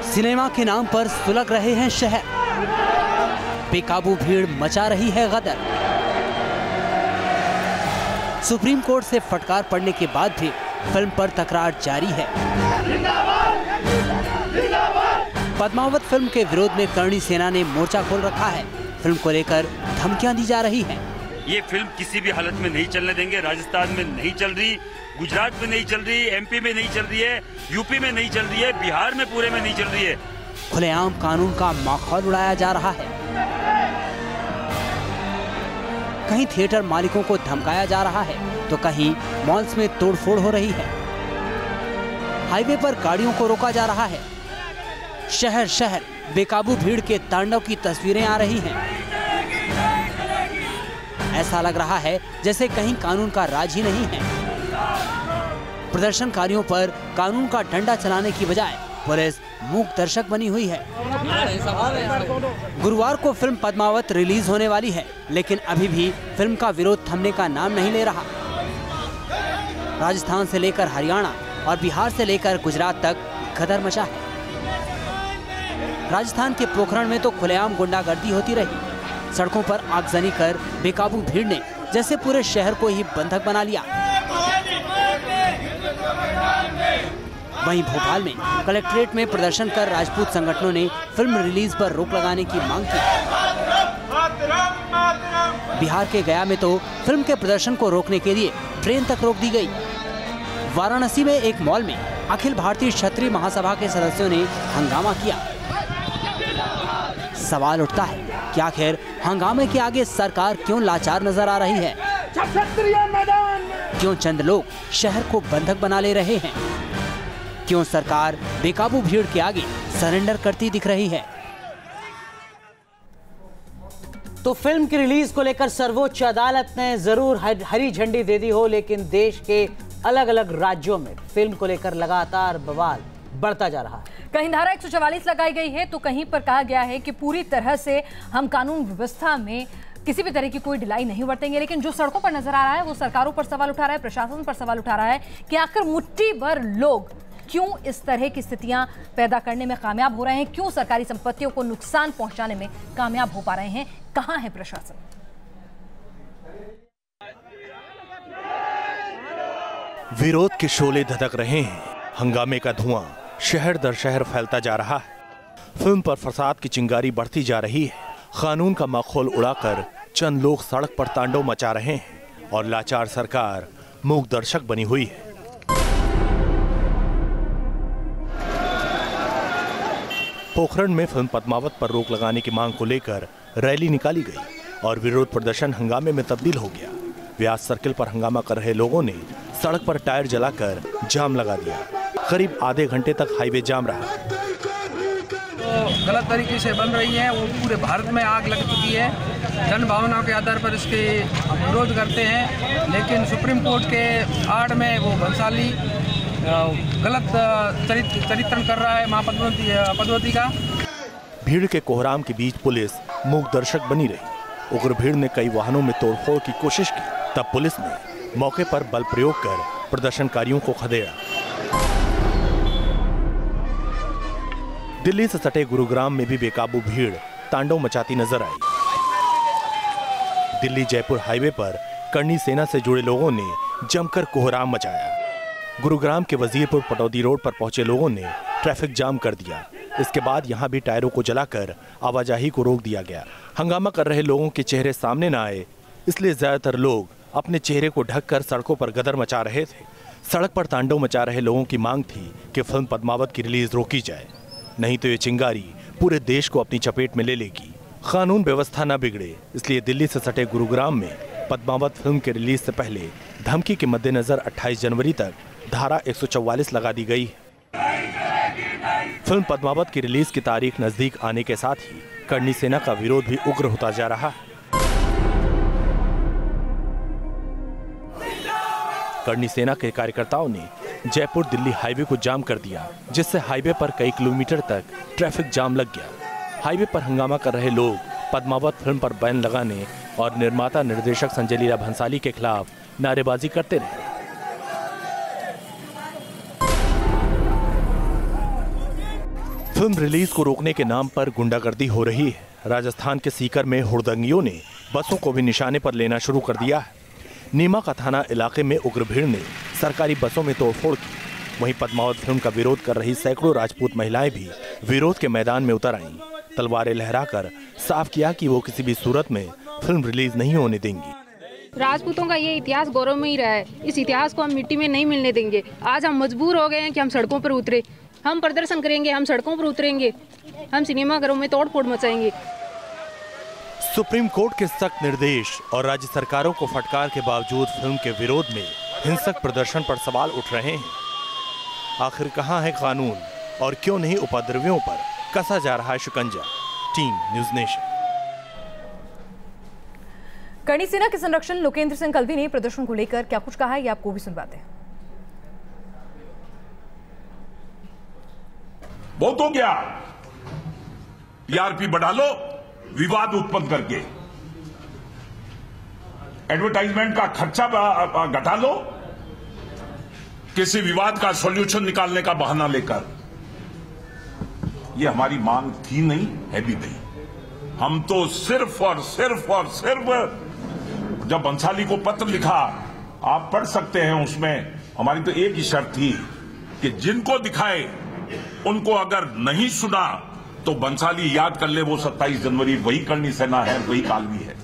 Cinema के नाम पर सुलग रहे हैं शहर, बेकाबू भीड़ मचा रही है गदर। सुप्रीम कोर्ट से फटकार पड़ने के बाद भी फिल्म पर तकरार जारी है। पद्मावत फिल्म के विरोध में करणी सेना ने मोर्चा खोल रखा है। फिल्म को लेकर धमकियां दी जा रही हैं। ये फिल्म किसी भी हालत में नहीं चलने देंगे। राजस्थान में नहीं चल रही, गुजरात में नहीं चल रही, एमपी में नहीं चल रही है, यूपी में नहीं चल रही है, बिहार में पूरे में नहीं चल रही है। खुलेआम कानून का माहौल उड़ाया जा रहा है। कहीं थिएटर मालिकों को धमकाया जा रहा है तो कहीं मॉल्स में तोड़फोड़ हो रही है। हाईवे पर गाड़ियों को रोका जा रहा है। शहर शहर बेकाबू भीड़ के तांडव की तस्वीरें आ रही हैं। ऐसा लग रहा है जैसे कहीं कानून का राज ही नहीं है। प्रदर्शनकारियों पर कानून का डंडा चलाने की बजाय पुलिस मूक दर्शक बनी हुई है। गुरुवार को फिल्म पद्मावत रिलीज होने वाली है, लेकिन अभी भी फिल्म का विरोध थमने का नाम नहीं ले रहा। राजस्थान से लेकर हरियाणा और बिहार से लेकर गुजरात तक गदर मचा है। राजस्थान के पोखरण में तो खुलेआम गुंडागर्दी होती रही। सड़कों पर आगजनी कर बेकाबू भीड़ ने जैसे पूरे शहर को ही बंधक बना लिया। वहीं भोपाल में कलेक्ट्रेट में प्रदर्शन कर राजपूत संगठनों ने फिल्म रिलीज पर रोक लगाने की मांग की। बिहार के गया में तो फिल्म के प्रदर्शन को रोकने के लिए ट्रेन तक रोक दी गई। वाराणसी में एक मॉल में अखिल भारतीय क्षत्रिय महासभा के सदस्यों ने हंगामा किया। सवाल उठता है कि आखिर हंगामे के आगे सरकार क्यों लाचार नजर आ रही है? क्यों चंद लोग शहर को बंधक बना ले रहे हैं? क्यों सरकार बेकाबू भीड़ के आगे सरेंडर करती दिख रही है? तो फिल्म की रिलीज को लेकर सर्वोच्च अदालत ने जरूर हरी झंडी दे दी हो, लेकिन देश के अलग अलग राज्यों में फिल्म को लेकर लगातार बवाल बढ़ता जा रहा है। कहीं धारा 144 लगाई गई है तो कहीं पर कहा गया है कि पूरी तरह से हम कानून व्यवस्था में किसी भी तरह की कोई ढिलाई नहीं बरतेंगे। लेकिन जो सड़कों पर नजर आ रहा है वो सरकारों पर सवाल उठा रहा है, प्रशासन पर सवाल उठा रहा है कि आखिर मुट्ठी भर लोग क्यों इस तरह की स्थितियां पैदा करने में कामयाब हो रहे हैं, क्यों सरकारी संपत्तियों को नुकसान पहुंचाने में कामयाब हो पा रहे हैं। कहां है प्रशासन? विरोध के शोले धधक रहे हैं। हंगामे का धुआं शहर दर शहर फैलता जा रहा है। फिल्म पर फसाद की चिंगारी बढ़ती जा रही है। कानून का माहौल उड़ाकर चंद लोग सड़क पर तांडव मचा रहे हैं और लाचार सरकार मूक दर्शक बनी हुई है। पोखरण में फिल्म पद्मावत पर रोक लगाने की मांग को लेकर रैली निकाली गई और विरोध प्रदर्शन हंगामे में तब्दील हो गया। व्यास सर्किल पर हंगामा कर रहे लोगों ने सड़क पर टायर जलाकर जाम लगा दिया। करीब आधे घंटे तक हाईवे जाम रहा। तो गलत तरीके से बन रही है, वो पूरे भारत में आग लग चुकी है। जन भावना के आधार पर इसके विरोध करते हैं, लेकिन सुप्रीम कोर्ट के आड़ में वो भंसाली गलत चरित्रण कर रहा है मां पद्मावती का। भीड़ के कोहराम के बीच पुलिस मूक दर्शक बनी रही। उग्र भीड़ ने कई वाहनों में तोड़फोड़ की कोशिश की, तब पुलिस ने मौके पर बल प्रयोग कर प्रदर्शनकारियों को खदेड़ा। दिल्ली से सटे गुरुग्राम में भी बेकाबू भीड़ तांडव मचाती नजर आई। दिल्ली जयपुर हाईवे पर करणी सेना से जुड़े लोगों ने जमकर कोहराम मचाया। गुरुग्राम के वजीरपुर पटौदी रोड पर पहुंचे लोगों ने ट्रैफिक जाम कर दिया। इसके बाद यहां भी टायरों को जलाकर आवाजाही को रोक दिया गया। हंगामा कर रहे लोगों के चेहरे सामने न आए, इसलिए ज्यादातर लोग अपने चेहरे को ढककर सड़कों पर गदर मचा रहे थे। सड़क पर तांडव मचा रहे लोगों की मांग थी कि फिल्म पद्मावत की रिलीज रोकी जाए, नहीं तो ये चिंगारी पूरे देश को अपनी चपेट में ले लेगी। कानून व्यवस्था न बिगड़े, इसलिए दिल्ली से सटे गुरुग्राम में पद्मावत फिल्म के रिलीज से पहले धमकी के मद्देनजर 28 जनवरी तक धारा 144 लगा दी गई है। फिल्म पद्मावत की रिलीज की तारीख नजदीक आने के साथ ही करणी सेना का विरोध भी उग्र होता जा रहा है। करनी सेना के कार्यकर्ताओं ने जयपुर दिल्ली हाईवे को जाम कर दिया, जिससे हाईवे पर कई किलोमीटर तक ट्रैफिक जाम लग गया। हाईवे पर हंगामा कर रहे लोग पद्मावत फिल्म पर बैन लगाने और निर्माता निर्देशक संजय लीला भंसाली के खिलाफ नारेबाजी करते रहे। फिल्म रिलीज को रोकने के नाम पर गुंडागर्दी हो रही है। राजस्थान के सीकर में हुड़दंगियों ने बसों को भी निशाने पर लेना शुरू कर दिया है। नीमा का थाना इलाके में उग्र भीड़ ने सरकारी बसों में तोड़फोड़ की। वहीं पद्मावत फिल्म का विरोध कर रही सैकड़ों राजपूत महिलाएं भी विरोध के मैदान में उतर आईं। तलवारें लहराकर साफ किया कि वो किसी भी सूरत में फिल्म रिलीज नहीं होने देंगी। राजपूतों का ये इतिहास गौरव में ही रहा है। इस इतिहास को हम मिट्टी में नहीं मिलने देंगे। आज हम मजबूर हो गए हैं कि हम सड़कों पर उतरे, हम प्रदर्शन करेंगे, हम सड़कों पर उतरेंगे, हम सिनेमाघरों में तोड़फोड़ मचाएंगे। सुप्रीम कोर्ट के सख्त निर्देश और राज्य सरकारों को फटकार के बावजूद फिल्म के विरोध में हिंसक प्रदर्शन पर सवाल उठ रहे हैं। आखिर कहां है कानून और क्यों नहीं उपद्रवियों पर कसा जा रहा है शिकंजा? Team news nation. करनी सेना के संरक्षण लोकेंद्र सिंह कल्वी ने प्रदर्शन को लेकर क्या कुछ कहा है, ये आपको भी सुनवाते हैं। बहुत हो गया, टीआरपी बढ़ा लो, विवाद उत्पन्न करके एडवर्टाइजमेंट का खर्चा घटा लो, किसी विवाद का सॉल्यूशन निकालने का बहाना लेकर। यह हमारी मांग थी नहीं, है भी नहीं। हम तो सिर्फ और सिर्फ जब बंसाली को पत्र लिखा, आप पढ़ सकते हैं, उसमें हमारी तो एक ही शर्त थी कि जिनको दिखाए उनको अगर नहीं सुना तो बंसाली याद कर ले, वो 27 जनवरी वही करनी सेना है, वही कालवी है।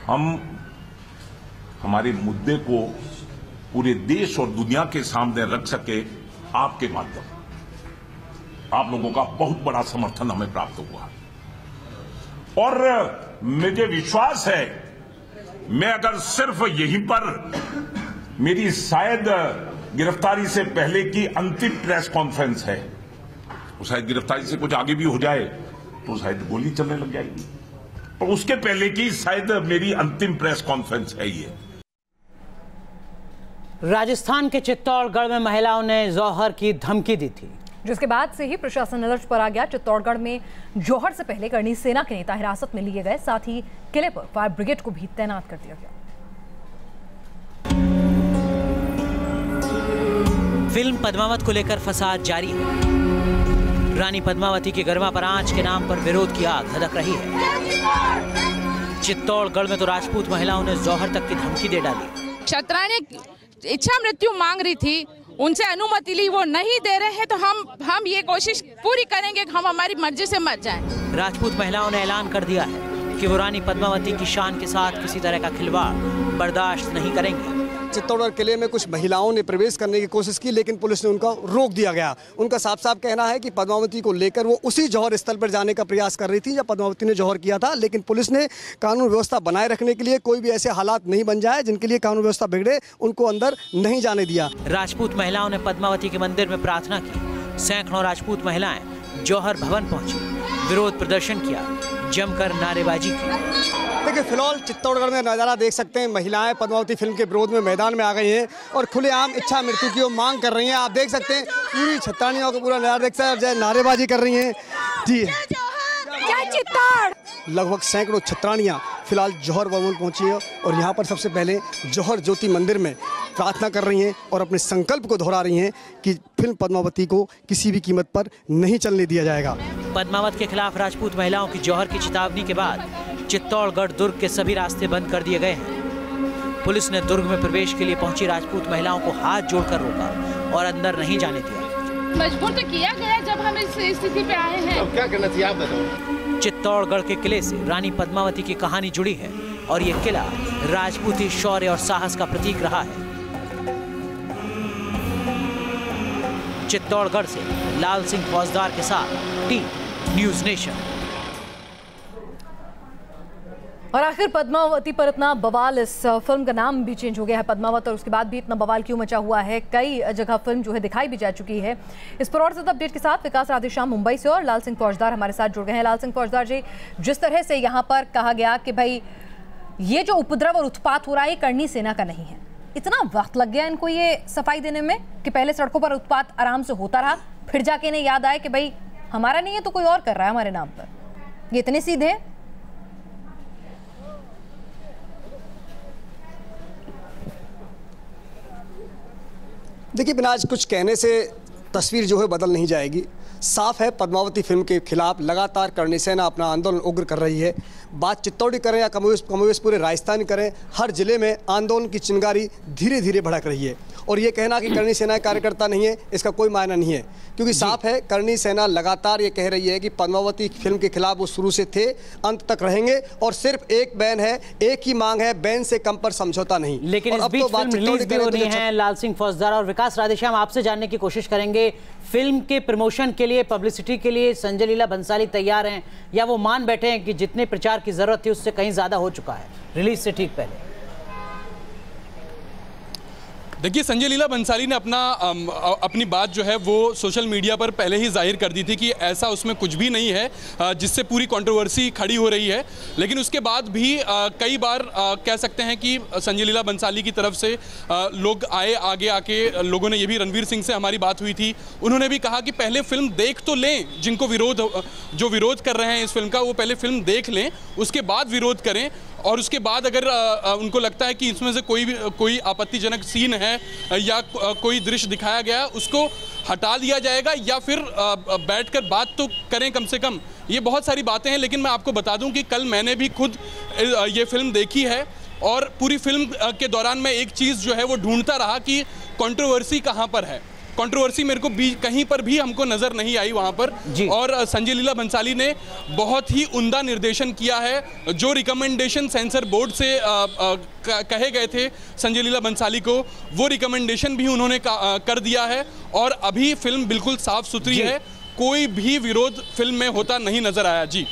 हम हमारे मुद्दे को पूरे देश और दुनिया के सामने रख सके आपके माध्यम। आप लोगों का बहुत बड़ा समर्थन हमें प्राप्त हुआ और मुझे विश्वास है, मैं अगर सिर्फ यहीं पर मेरी शायद गिरफ्तारी से पहले की अंतिम प्रेस कॉन्फ्रेंस है, तो शायद गिरफ्तारी से कुछ आगे भी हो जाए तो शायद गोली चलने लग जाएगी, और उसके पहले की शायद मेरी अंतिम प्रेस कॉन्फ्रेंस है ये। राजस्थान के चित्तौड़गढ़ में महिलाओं ने जौहर की धमकी दी थी, जिसके बाद से ही प्रशासन अलर्ट पर आ गया। चित्तौड़गढ़ में जौहर से पहले करनी सेना के नेता हिरासत में लिए गए, साथ ही किले पर फायर ब्रिगेड को भी तैनात कर दिया गया। फिल्म पद्मावत को लेकर फसाद जारी है। रानी पद्मावती की गरिमा पर आंच के नाम पर विरोध की आग धधक रही है। चित्तौड़गढ़ में तो राजपूत महिलाओं ने जौहर तक की धमकी दे डाली। क्षत्राणी इच्छा मृत्यु मांग रही थी, उनसे अनुमति ली, वो नहीं दे रहे हैं, तो हम ये कोशिश पूरी करेंगे कि हम हमारी मर्जी से मर जाएं। राजपूत महिलाओं ने ऐलान कर दिया है कि वो रानी पद्मावती की शान के साथ किसी तरह का खिलवाड़ बर्दाश्त नहीं करेंगे। चित्तौड़गढ़ किले में कुछ महिलाओं ने प्रवेश करने की कोशिश की, लेकिन पुलिस ने उनका रोक दिया गया। उनका साफ साफ कहना है कि पद्मावती को लेकर वो उसी जौहर स्थल पर जाने का प्रयास कर रही थी जब पद्मावती ने जौहर किया था, लेकिन पुलिस ने कानून व्यवस्था बनाए रखने के लिए कोई भी ऐसे हालात नहीं बन जाए जिनके लिए कानून व्यवस्था बिगड़े, उनको अंदर नहीं जाने दिया। राजपूत महिलाओं ने पद्मावती के मंदिर में प्रार्थना की। सैकड़ों राजपूत महिलाएं जौहर भवन पहुंची, विरोध प्रदर्शन किया, जमकर नारेबाजी की। देखिए, फिलहाल चित्तौड़गढ़ में नज़ारा देख सकते हैं, महिलाएं पद्मावती फिल्म के विरोध में मैदान में आ गई हैं और खुलेआम इच्छा मृत्यु की मांग कर रही हैं। आप देख सकते हैं पूरी छत्रानियों का पूरा नज़ारा देख सकते हैं, नारेबाजी कर रही हैं। जी, लगभग सैकड़ों छत्रानियाँ फिलहाल जौहर भवन पहुंची है और यहाँ पर सबसे पहले जौहर ज्योति मंदिर में प्रार्थना कर रही हैं और अपने संकल्प को दोहरा रही हैं कि फिल्म पद्मावती को किसी भी कीमत पर नहीं चलने दिया जाएगा। पद्मावत के खिलाफ राजपूत महिलाओं की जौहर की चेतावनी के बाद चित्तौड़गढ़ दुर्ग के सभी रास्ते बंद कर दिए गए हैं। पुलिस ने दुर्ग में प्रवेश के लिए पहुंची राजपूत महिलाओं को हाथ जोड़कर रोका और अंदर नहीं जाने दिया। मजबूर तो किया गया जब हम इस स्थिति पे आए हैं। अब क्या करना चाहिए आप बताओ। चित्तौड़गढ़ के किले से रानी पद्मावती की कहानी जुड़ी है और ये किला राजपूती शौर्य और साहस का प्रतीक रहा है। चित्तौड़गढ़ से लाल सिंह फौजदार के साथ टीम न्यूज़ नेशन। और आखिर पद्मावती पर इतना बवाल, इस फिल्म का नाम भी चेंज हो गया है पद्मावत, और उसके बाद भी इतना बवाल क्यों मचा हुआ है? कई जगह फिल्म जो है दिखाई भी जा चुकी है। इस पर और ज्यादा अपडेट के साथ विकास राधेश्याम मुंबई से और लाल सिंह फौजदार हमारे साथ जुड़ गए हैं। लाल सिंह फौजदार जी, जिस तरह से यहाँ पर कहा गया कि भाई ये जो उपद्रव और उत्पात हो रहा है ये करनी सेना का नहीं है। इतना वक्त लग गया इनको ये सफाई देने में कि पहले सड़कों पर उत्पात आराम से होता रहा, फिर जाके इन्हें याद आया कि भाई हमारा नहीं है तो कोई और कर रहा है हमारे नाम पर। ये इतने सीधे हैं। देखिए बिनाज, कुछ कहने से तस्वीर जो है बदल नहीं जाएगी। साफ है, पद्मावती फिल्म के खिलाफ लगातार करनी सेना अपना आंदोलन उग्र कर रही है। बात चित्तौड़ी करें या कमोवेश पूरे राजस्थान करें, हर जिले में आंदोलन की चिंगारी धीरे धीरे भड़क रही है। और ये कहना कि करनी सेना कार्यकर्ता नहीं है, इसका कोई मायना नहीं है, क्योंकि साफ है करनी सेना लगातार ये कह रही है कि पद्मावती फिल्म के खिलाफ वो शुरू से थे, अंत तक रहेंगे और सिर्फ एक बैन है, एक ही मांग है, बैन से कम पर समझौता नहीं। लेकिन इस बीच फिल्म रिलीज भी होनी है। लाल सिंह फौजदार और विकास राधेश्याम, आपसे जानने की कोशिश करेंगे, फिल्म के प्रमोशन के लिए, पब्लिसिटी के लिए संजय लीला भंसाली तैयार हैं या वो मान बैठे हैं कि जितने प्रचार की जरूरत थी उससे कहीं ज्यादा हो चुका है रिलीज से ठीक पहले? देखिए, संजय लीला भंसाली ने अपनी बात जो है वो सोशल मीडिया पर पहले ही जाहिर कर दी थी कि ऐसा उसमें कुछ भी नहीं है जिससे पूरी कंट्रोवर्सी खड़ी हो रही है। लेकिन उसके बाद भी कई बार कह सकते हैं कि संजय लीला भंसाली की तरफ से लोग आगे आके लोगों ने, ये भी रणवीर सिंह से हमारी बात हुई थी, उन्होंने भी कहा कि पहले फिल्म देख तो लें, जिनको जो विरोध कर रहे हैं इस फिल्म का वो पहले फिल्म देख लें, उसके बाद विरोध करें और उसके बाद अगर उनको लगता है कि इसमें से कोई आपत्तिजनक सीन है या कोई दृश्य दिखाया गया उसको हटा दिया जाएगा या फिर बैठकर बात तो करें कम से कम। ये बहुत सारी बातें हैं। लेकिन मैं आपको बता दूं कि कल मैंने भी खुद ये फिल्म देखी है और पूरी फिल्म के दौरान मैं एक चीज़ जो है वो ढूंढता रहा कि कंट्रोवर्सी कहाँ पर है। कंट्रोवर्सी मेरे को कहीं पर भी हमको नजर नहीं आई वहां पर। और संजय लीला भंसाली ने बहुत ही उम्दा निर्देशन किया है। जो रिकमेंडेशन सेंसर बोर्ड से कहे गए थे संजय लीला भंसाली को, वो रिकमेंडेशन भी उन्होंने कर दिया है और अभी फिल्म बिल्कुल साफ सुथरी है। कोई भी विरोध फिल्म में होता नहीं नजर आया। जी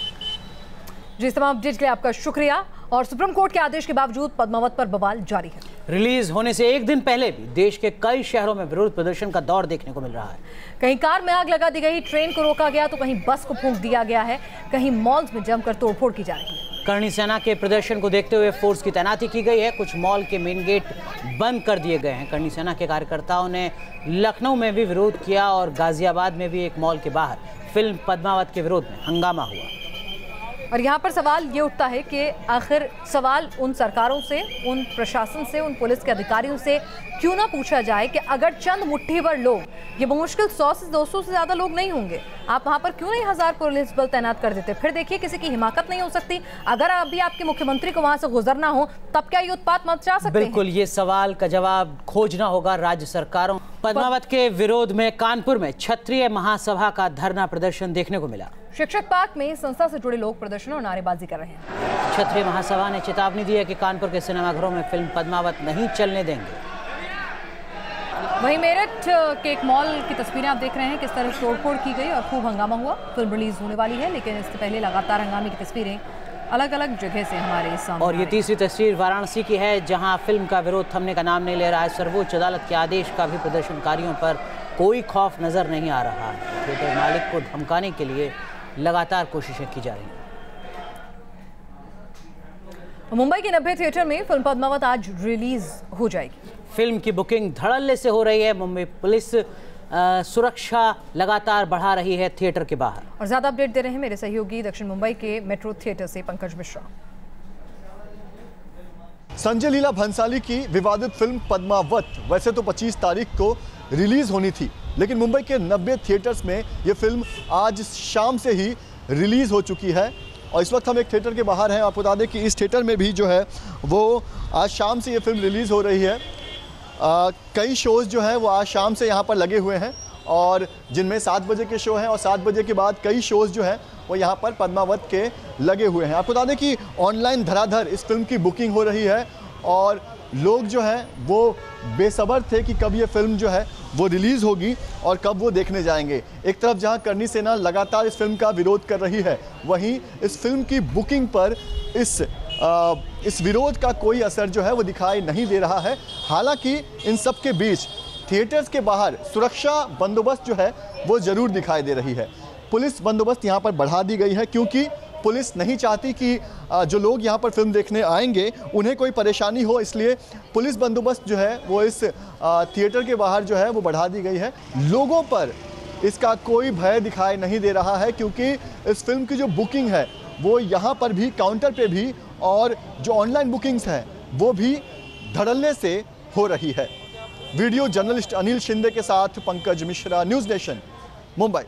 तमाम अपडेट के लिए आपका शुक्रिया। और सुप्रीम कोर्ट के आदेश के बावजूद पद्मावत पर बवाल जारी है। रिलीज होने से एक दिन पहले भी देश के कई शहरों में विरोध प्रदर्शन का दौर देखने को मिल रहा है। कहीं कार में आग लगा दी गई, ट्रेन को रोका गया तो कहीं बस को फूंक दिया गया है, कहीं मॉल्स में जमकर तोड़फोड़ की जा रही है। करनी सेना के प्रदर्शन को देखते हुए फोर्स की तैनाती की गई है। कुछ मॉल के मेन गेट बंद कर दिए गए हैं। करनी सेना के कार्यकर्ताओं ने लखनऊ में भी विरोध किया और गाजियाबाद में भी एक मॉल के बाहर फिल्म पद्मावत के विरोध में हंगामा हुआ। और यहाँ पर सवाल ये उठता है कि आखिर सवाल उन सरकारों से, उन प्रशासन से, उन पुलिस के अधिकारियों से क्यों ना पूछा जाए कि अगर चंद मुट्ठी भर लोग, ये मुश्किल 100 से 200 से ज़्यादा लोग नहीं होंगे, आप वहाँ पर क्यों नहीं 1000 पुलिस बल तैनात कर देते? फिर देखिए किसी की हिमाकत नहीं हो सकती। अगर अभी आपके मुख्यमंत्री को वहाँ से गुजरना हो तब क्या ये उत्पात मचा सकते हैं? बिल्कुल, ये सवाल का जवाब खोजना होगा राज्य सरकारों। पद्मावत के विरोध में कानपुर में क्षत्रिय महासभा का धरना प्रदर्शन देखने को मिला। शिक्षक पार्क में संस्था से जुड़े लोग प्रदर्शन और नारेबाजी कर रहे हैं। क्षत्रिय महासभा ने चेतावनी दी है कि कानपुर के सिनेमाघरों में फिल्म पद्मावत नहीं चलने देंगे। वहीं मेरठ के एक मॉल की तस्वीरें आप देख रहे हैं, किस तरह तोड़फोड़ की गई और खूब हंगामा हुआ। फिल्म रिलीज होने वाली है लेकिन इससे पहले लगातार हंगामे की तस्वीरें अलग अलग जगह से हमारे सामने। और ये तीसरी तस्वीर वाराणसी की है, जहां फिल्म का विरोध थमने का नाम नहीं ले रहा है। सर्वोच्च अदालत के आदेश का भी प्रदर्शनकारियों पर कोई खौफ नजर नहीं आ रहा है। थिएटर मालिक को धमकाने के लिए लगातार कोशिशें की जा रही हैं। मुंबई के 90 थिएटर में फिल्म पद्मावत आज रिलीज हो जाएगी। फिल्म की बुकिंग धड़ल्ले से हो रही है। मुंबई पुलिस सुरक्षा लगातार बढ़ा रही है थिएटर के बाहर। और ज्यादा अपडेट दे रहे हैं मेरे सहयोगी दक्षिण मुंबई के मेट्रो थिएटर से पंकज मिश्रा। संजय लीला भंसाली की विवादित फिल्म पद्मावत वैसे तो 25 तारीख को रिलीज होनी थी, लेकिन मुंबई के 90 थिएटर्स में ये फिल्म आज शाम से ही रिलीज हो चुकी है। और इस वक्त हम एक थिएटर के बाहर हैं। आपको बता दें कि इस थिएटर में भी जो है वो आज शाम से ये फिल्म रिलीज़ हो रही है। कई शोज़ जो हैं वो आज शाम से यहाँ पर लगे हुए हैं और जिनमें 7 बजे के शो हैं और 7 बजे के बाद कई शोज़ जो हैं वो यहाँ पर पद्मावत के लगे हुए हैं। आपको बता दें कि ऑनलाइन धड़ाधड़ इस फिल्म की बुकिंग हो रही है और लोग जो हैं वो बेसब्र थे कि कब ये फिल्म जो है वो रिलीज़ होगी और कब वो देखने जाएंगे। एक तरफ जहां करनी सेना लगातार इस फिल्म का विरोध कर रही है, वहीं इस फिल्म की बुकिंग पर इस विरोध का कोई असर जो है वो दिखाई नहीं दे रहा है। हालांकि इन सब के बीच थिएटर्स के बाहर सुरक्षा बंदोबस्त जो है वो ज़रूर दिखाई दे रही है। पुलिस बंदोबस्त यहाँ पर बढ़ा दी गई है क्योंकि पुलिस नहीं चाहती कि जो लोग यहाँ पर फिल्म देखने आएंगे उन्हें कोई परेशानी हो, इसलिए पुलिस बंदोबस्त जो है वो इस थिएटर के बाहर जो है वो बढ़ा दी गई है। लोगों पर इसका कोई भय दिखाई नहीं दे रहा है, क्योंकि इस फिल्म की जो बुकिंग है वो यहाँ पर भी, काउंटर पे भी, और जो ऑनलाइन बुकिंग्स हैं वो भी धड़ल्ले से हो रही है। वीडियो जर्नलिस्ट अनिल शिंदे के साथ पंकज मिश्रा, न्यूज़ नेशन, मुंबई।